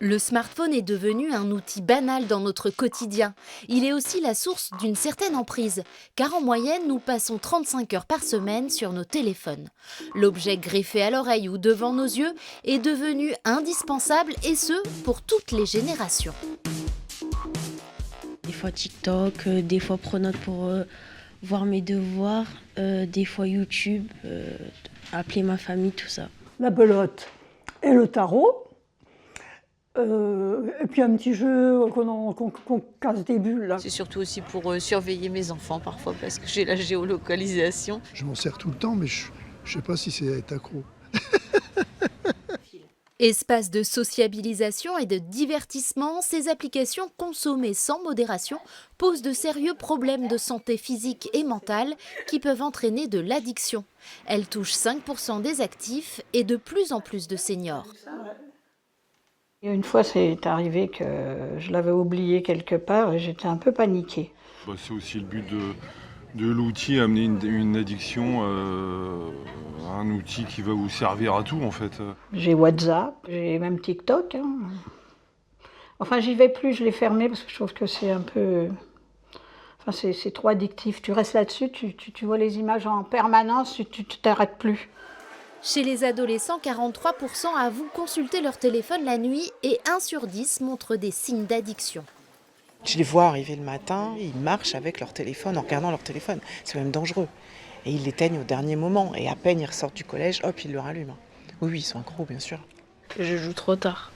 Le smartphone est devenu un outil banal dans notre quotidien. Il est aussi la source d'une certaine emprise, car en moyenne, nous passons 35 heures par semaine sur nos téléphones. L'objet greffé à l'oreille ou devant nos yeux est devenu indispensable, et ce, pour toutes les générations. Des fois TikTok, des fois Pronote pour voir mes devoirs, des fois YouTube, appeler ma famille, tout ça. La belote et le tarot. Et puis un petit jeu qu'on casse des bulles. Là. C'est surtout aussi pour surveiller mes enfants parfois parce que j'ai la géolocalisation. Je m'en sers tout le temps, mais je ne sais pas si c'est être accro. Espace de sociabilisation et de divertissement, ces applications consommées sans modération posent de sérieux problèmes de santé physique et mentale qui peuvent entraîner de l'addiction. Elles touchent 5% des actifs et de plus en plus de seniors. Et une fois, c'est arrivé que je l'avais oublié quelque part et j'étais un peu paniquée. C'est aussi le but de l'outil, amener une addiction, un outil qui va vous servir à tout en fait. J'ai WhatsApp, j'ai même TikTok. Enfin, j'y vais plus, je l'ai fermé parce que je trouve que c'est un peu... Enfin, c'est trop addictif. Tu restes là-dessus, tu vois les images en permanence, tu t'arrêtes plus. Chez les adolescents, 43% avouent consulter leur téléphone la nuit et 1 sur 10 montrent des signes d'addiction. Je les vois arriver le matin, ils marchent avec leur téléphone, en regardant leur téléphone. C'est même dangereux. Et ils l'éteignent au dernier moment. Et à peine ils ressortent du collège, hop, ils le rallument. Oui, oui, ils sont accros, bien sûr. Je joue trop tard.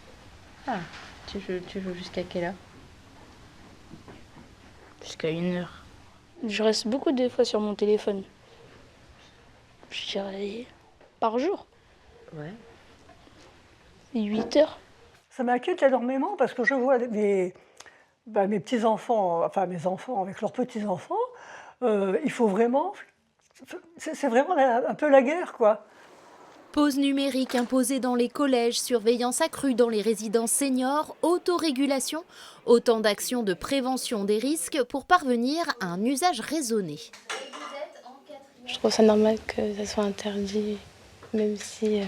Ah, tu joues jusqu'à quelle heure? Jusqu'à 1h. Je reste beaucoup des fois sur mon téléphone. Je dirais par jour. Ouais. 8 heures. Ça m'inquiète énormément parce que je vois mes petits-enfants, enfin mes enfants avec leurs petits-enfants, il faut vraiment... C'est vraiment un peu la guerre, quoi. Pause numérique imposée dans les collèges, surveillance accrue dans les résidences seniors, autorégulation, autant d'actions de prévention des risques pour parvenir à un usage raisonné. Je trouve ça normal que ça soit interdit, même si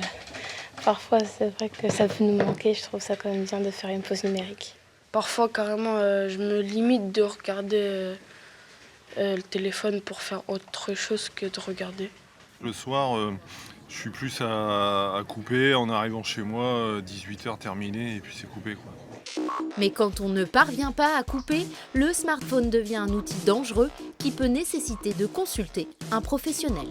parfois c'est vrai que ça peut nous manquer. Je trouve ça quand même bien de faire une pause numérique. Parfois, carrément, je me limite de regarder le téléphone pour faire autre chose que de regarder. Le soir, je suis plus à couper en arrivant chez moi, 18h terminé et puis c'est coupé, quoi. Mais quand on ne parvient pas à couper, le smartphone devient un outil dangereux qui peut nécessiter de consulter un professionnel.